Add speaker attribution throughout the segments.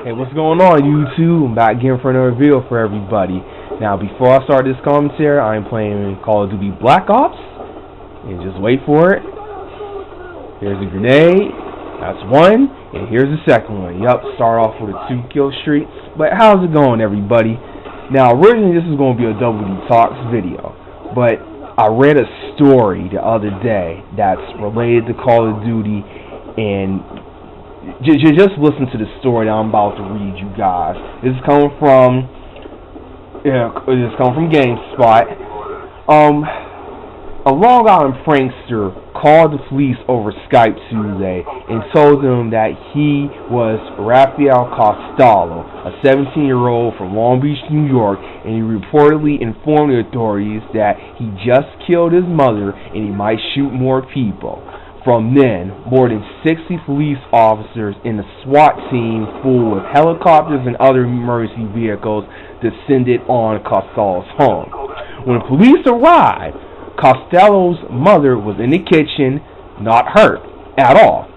Speaker 1: Hey, what's going on, YouTube? I'm back again for another video for everybody. Now, before I start this commentary, I'm playing Call of Duty Black Ops. And just wait for it. Here's a grenade. That's one. And here's the second one. Yup, start off with a 2-kill streak. But how's it going, everybody? Now, originally this was going to be a Double D Talks video. But I read a story the other day that's related to Call of Duty, and just listen to the story that I'm about to read you guys. This is coming from GameSpot. A Long Island prankster called the police over Skype Tuesday and told them that he was Rafael Costello, a 17-year-old from Long Beach, New York, and he reportedly informed the authorities that he just killed his mother and he might shoot more people. From then, more than 60 police officers and a SWAT team full of helicopters and other emergency vehicles descended on Costello's home. When the police arrived, Costello's mother was in the kitchen, not hurt at all.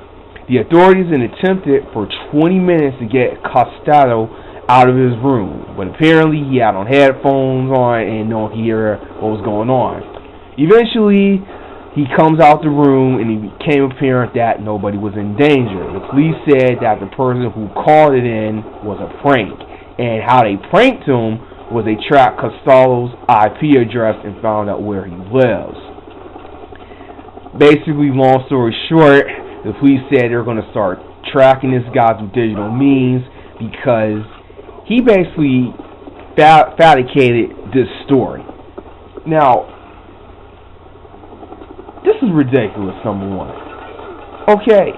Speaker 1: The authorities then attempted for 20 minutes to get Costello out of his room, but apparently he had on headphones on and no one could hear what was going on. Eventually, he comes out the room and it became apparent that nobody was in danger. The police said that the person who called it in was a prank, and how they pranked him was they tracked Costello's IP address and found out where he lives. Basically, long story short, the police said they're going to start tracking this guy through digital means because he basically fabricated this story. Now, this is ridiculous, number one. Okay,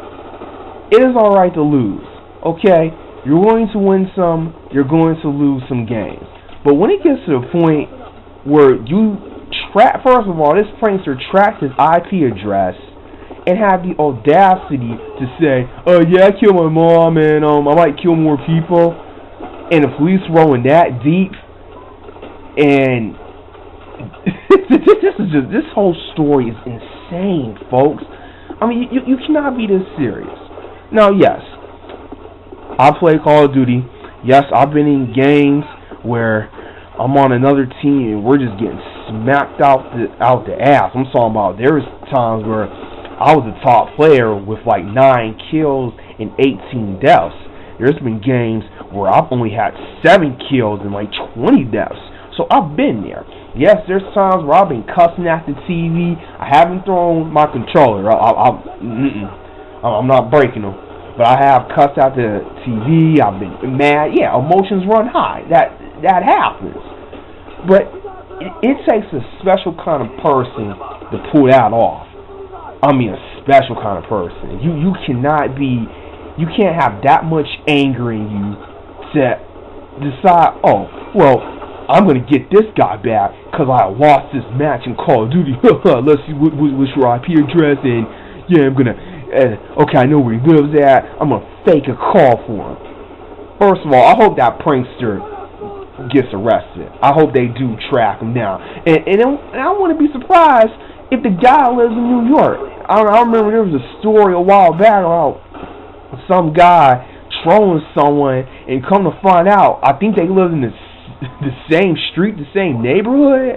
Speaker 1: it is alright to lose. Okay, you're going to win some, you're going to lose some games. But when it gets to the point where you first of all, this prankster tracked his IP address and had the audacity to say, "Oh yeah, I killed my mom and I might kill more people," and the police rolling that deep, and this whole story is insane, folks. I mean, you cannot be this serious. Now, yes, I play Call of Duty. Yes, I've been in games where I'm on another team and we're just getting smacked out the ass. I'm talking about there's times where I was the top player with like 9 kills and 18 deaths. There's been games where I've only had 7 kills and like 20 deaths. So I've been there. Yes, there's times where I've been cussing at the TV. I haven't thrown my controller. I'm not breaking them. But I have cussed at the TV. I've been mad. Yeah, emotions run high. That happens. But it takes a special kind of person to pull that off. I mean, a special kind of person. You can't have that much anger in you to decide, oh, well, I'm going to get this guy back because I lost this match in Call of Duty. Let's see what's your IP address, and yeah, I'm going to, okay, I know where he lives at. I'm going to fake a call for him. First of all, I hope that prankster gets arrested. I hope they do track him down. And I wouldn't be surprised if the guy lives in New York. I remember there was a story a while back about some guy trolling someone, and come to find out, I think they live in the same street, the same neighborhood.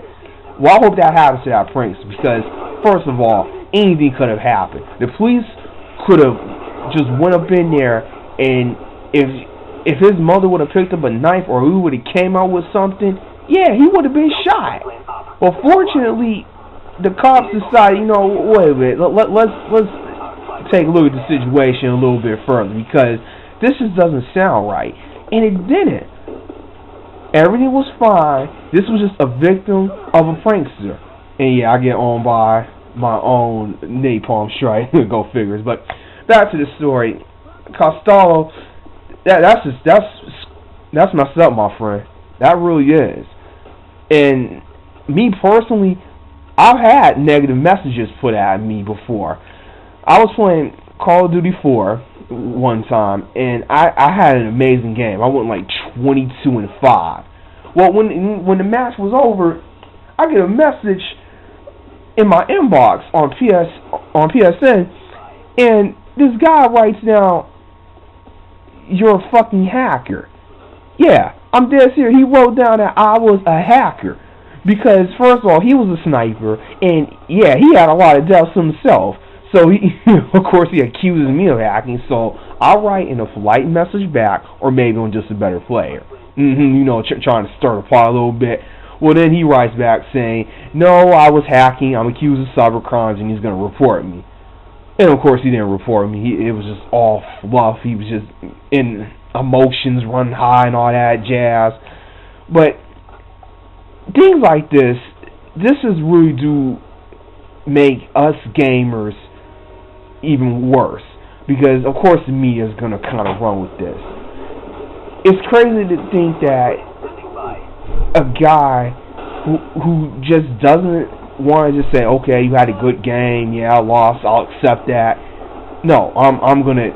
Speaker 1: Well, I hope that happens to that prankster, because first of all, anything could have happened. The police could have just went up in there, and if his mother would have picked up a knife or he would have came out with something, yeah, he would have been shot. Well, fortunately, the cops decided, you know, wait a minute, let's take a look at the situation a little bit further, because this just doesn't sound right. And it didn't. Everything was fine. This was just a victim of a prankster. And yeah, I get on by my own napalm strike. Go figures. But back to the story. Costello, that's messed up, my friend. That really is. And me personally, I've had negative messages put at me before. I was playing Call of Duty 4 one time, and I had an amazing game. I went like 22-5. Well, when the match was over, I get a message in my inbox on PSN, and this guy writes down, you're a fucking hacker. Yeah, I'm dead serious. He wrote down that I was a hacker. Because, first of all, he was a sniper, and yeah, he had a lot of deaths himself. So, of course, he accuses me of hacking, so I'll write in a polite message back, or maybe I'm just a better player. Trying to stir the pot a little bit. Well, then he writes back saying, no, I was hacking, I'm accused of cyber crimes, and he's going to report me. And, of course, he didn't report me. It was just all fluff. He was just in emotions running high and all that jazz. But things like this is really do make us gamers even worse, because of course the media is going to kind of run with this. It's crazy to think that a guy who just doesn't want to just say, okay, you had a good game, yeah, I lost, I'll accept that. No, I'm going to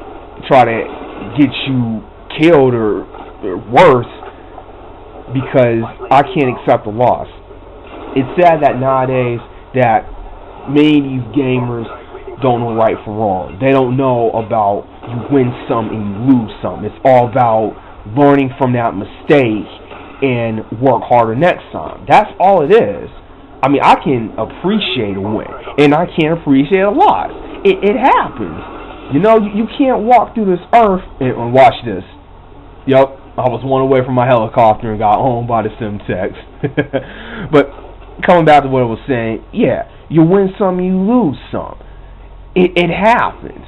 Speaker 1: try to get you killed or worse, because I can't accept a loss. It's sad that nowadays that many of these gamers don't know right from wrong. They don't know about you win some and you lose some. It's all about learning from that mistake and work harder next time. That's all it is. I mean, I can appreciate a win, and I can't appreciate a loss. It happens. You can't walk through this earth and watch this. Yep. I was one away from my helicopter and got owned by the Simtex. But coming back to what I was saying, yeah, you win some, you lose some. It happens.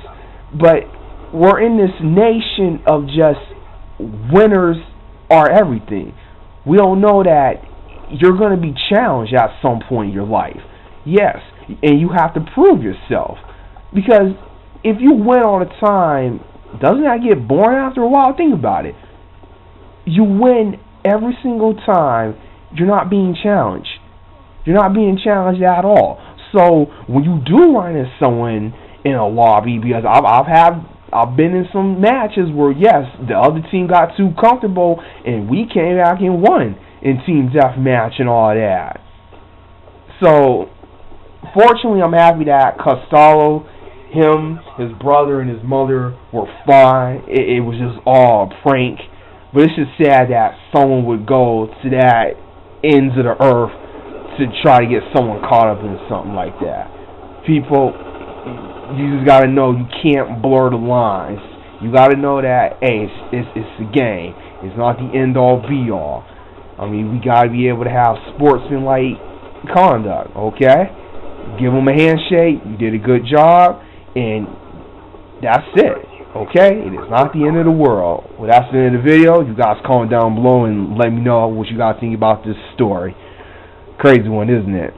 Speaker 1: But we're in this nation of just winners are everything. We don't know that you're going to be challenged at some point in your life. Yes, and you have to prove yourself. Because if you win all the time, doesn't that get boring after a while? Think about it. You win every single time, you're not being challenged. You're not being challenged at all. So when you do run into someone in a lobby, because I've been in some matches where yes, the other team got too comfortable and we came back and won in team deathmatch and all that. So fortunately, I'm happy that Costello, him, his brother, and his mother were fine. It was just all a prank. But it's just sad that someone would go to that ends of the earth to try to get someone caught up in something like that. People, you just gotta know you can't blur the lines. You gotta know that, hey, it's a game. It's not the end all be all. I mean, we gotta be able to have sportsmanlike conduct, okay? Give them a handshake, you did a good job, and that's it. Okay, it is not the end of the world. Well, that's the end of the video. You guys comment down below and let me know what you guys think about this story. Crazy one, isn't it?